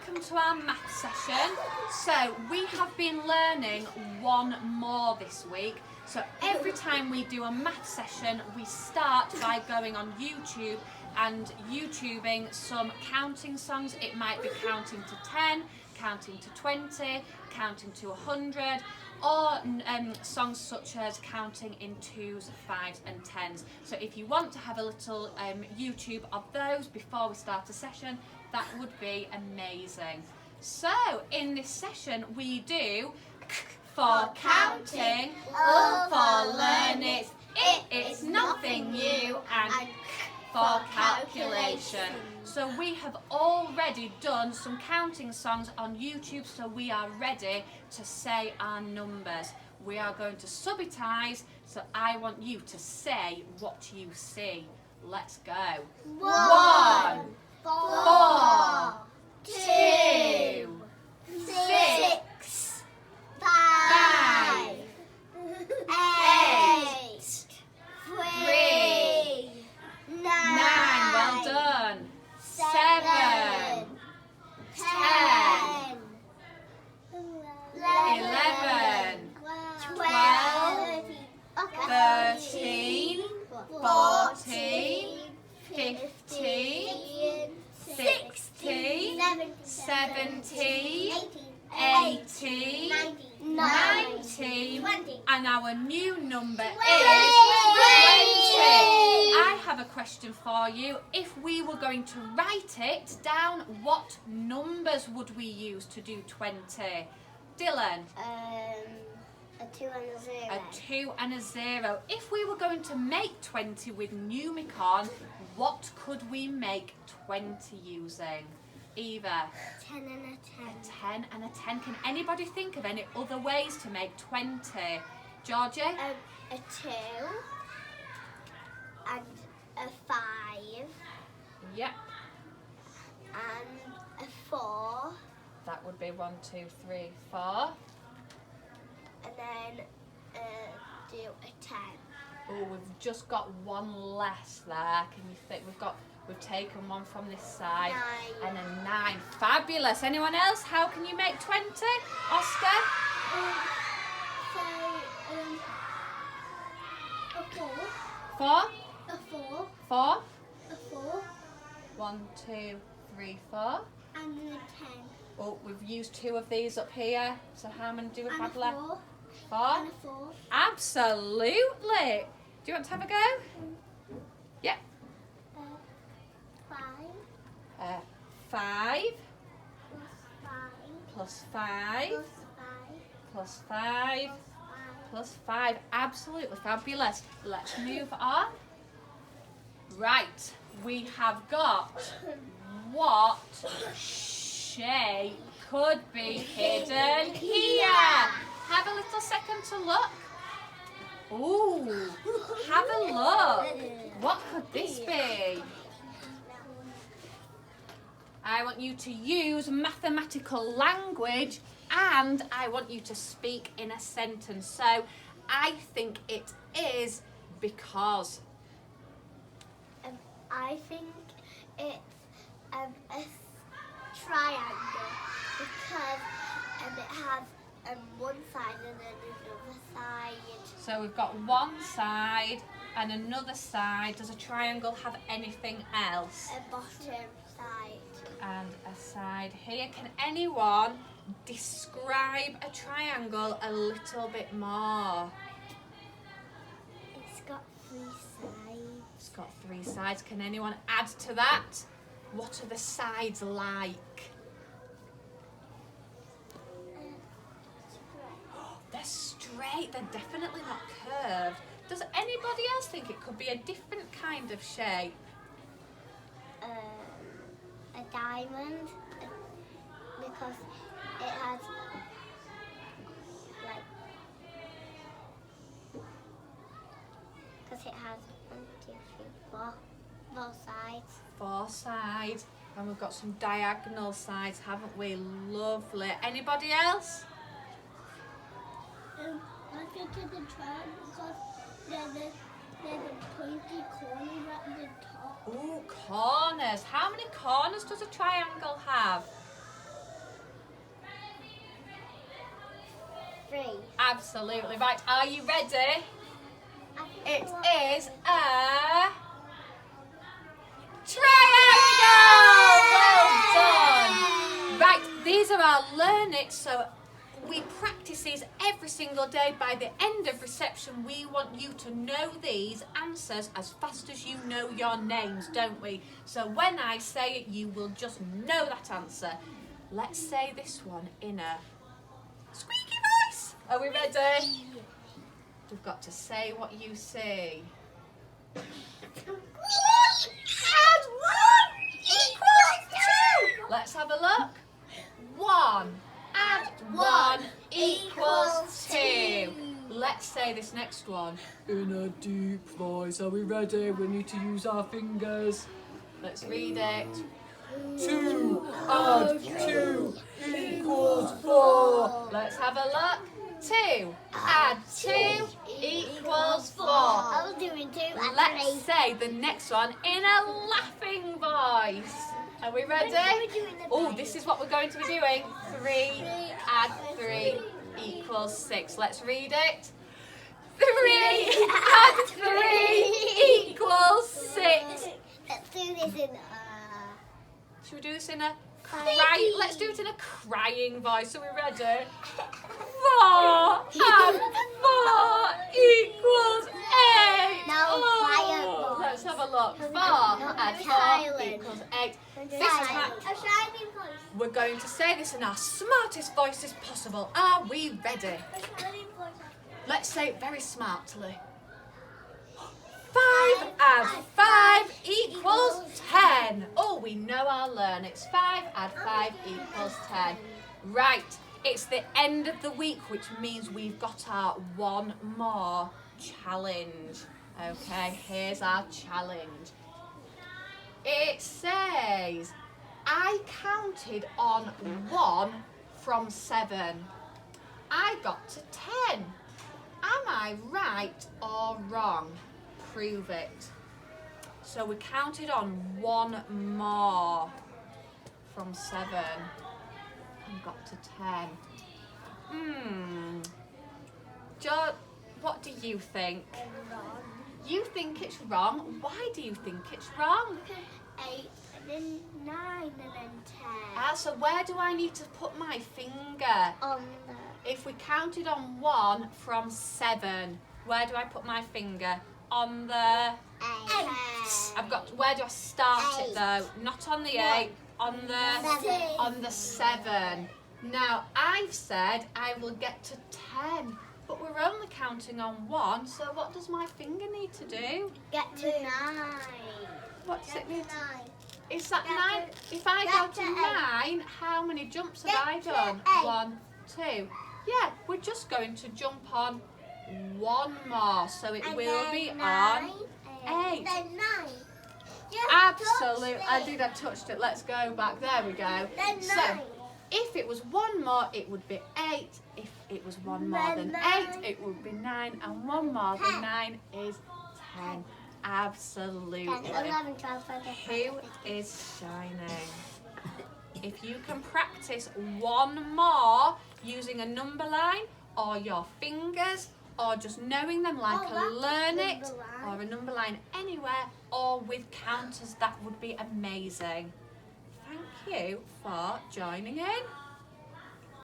welcome to our math session. So we have been learning one more this week. So every time we do a math session, we start by going on YouTube and YouTubing some counting songs. It might be counting to 10, counting to 20, counting to 100, or songs such as counting in 2s, 5s and 10s. So if you want to have a little YouTube of those before we start a session, that would be amazing. So in this session we do for counting, for learning, it's nothing new, and for calculation. So we have already done some counting songs on YouTube, so we are ready to say our numbers. We are going to subitize, so I want you to say what you see. Let's go. 1, 4, 2, 6, 5, 8, 3, 9, well done, 7, 10, 11, 12, 13, 14, 15, 16, 17, 18, 19, and our new number is 20. I have a question for you. If we were going to write it down, what numbers would we use to do 20? Dylan? A 2 and a 0. A 2 and a 0. If we were going to make 20 with Numicon, what could we make 20 using? Eva? 10 and a 10. A 10 and a 10. Can anybody think of any other ways to make 20? Georgie? A 2 and a 5 Yep. and a 4 That would be 1, 2, 3, 4. and then do a 10. Oh, we've just got one less there. Can you think? We've taken one from this side. 9. And a 9. Fabulous. Anyone else? How can you make 20? Oscar? A 4. 4? A 4. 4? A 4. 1, 2, 3, 4. And then a 10. Oh, we've used 2 of these up here. So how many do we And have a left? 4. 4? And a 4. Absolutely. Do you want to have a go? Yep. 5. 5 Plus 5. plus 5 Plus 5. plus 5 Plus 5. plus 5. Absolutely fabulous. Let's move on. Right, we have got what shape could be hidden here. Have a little second to look. Ooh, have a look. What could this be? I want you to use mathematical language and I want you to speak in a sentence. So I think it is because. I think it's a triangle because it has one side and then another side. So we've got one side and another side. Does a triangle have anything else? A bottom side. And a side here. Can anyone describe a triangle a little bit more? It's got 3 sides. It's got 3 sides. Can anyone add to that? What are the sides like? They're straight. They're definitely not curved. Does anybody else think it could be a different kind of shape? A diamond because it has because it has 1, 2, 3, 4 sides. 4 sides. And we've got some diagonal sides, haven't we? Lovely. Anybody else? I think it's a triangle because there's a pointy corner at the top. Ooh, corners. How many corners does a triangle have? 3. Absolutely right. Are you ready? It is a triangle! Well done! Right, these are our learn it, so we practice these every single day. By the end of reception, we want you to know these answers as fast as you know your names, don't we? So when I say it, you will just know that answer. Let's say this one in a squeaky voice. Are we ready? We've got to say what you see. 1 and 1 equals 2. Let's have a look. 1 and 1 equals 2. Let's say this next one in a deep voice. Are we ready? We need to use our fingers. Let's read it. 2 and 2 equals 4. Let's have a look. 2 and 2 equals 4. I was doing 2 and 3. Let's say the next one in a laughing voice. Are we ready? Oh, this is what we're going to be doing. 3 and 3 equals 6. Let's read it. 3 and 3 equals 6. Let's do this in Should we do this in a Let's do it in a crying voice. Are we ready? 4 and 4 equals 8. No, quiet voice. Let's have a look. 4 and 4 equals 8. This time we're going to say this in our smartest voices possible. Are we ready? Let's say it very smartly. 5 and 5 equals 10. Oh, we know our learn. It's 5 and 5 equals 10. Right, it's the end of the week, which means we've got our one more challenge. Okay, here's our challenge. It says, I counted on 1 from 7. I got to 10. Am I right or wrong? Prove it. So we counted on 1 more from 7 and got to 10. Jo, what do you think? You think it's wrong? Why do you think it's wrong? 8 and then 9 and then 10. So where do I need to put my finger? On If we counted on 1 from 7, where do I put my finger? On the 8. I've got. Where do I start it though? Not on the 8. On the 7. Now I've said I will get to 10, but we're only counting on 1. So what does my finger need to do? Get to 9. What does it need? 9. Is that Get 9? If I get go to to 9, how many jumps have I Get to done? 8. 1, 2. Yeah, we're just going to jump on 1 more, so it will be on 8. Then 9. Absolutely. I touched it. Let's go back. There we go. Then 9. So, if it was 1 more, it would be 8. If it was 1 more than 8, it would be 9. And 1 more than 9 is 10. Absolutely. 10, 11, 12, 13. Who is shining? If you can practice 1 more using a number line or your fingers or just knowing them like a learn it or a number line anywhere or with counters, that would be amazing. Thank you for joining in.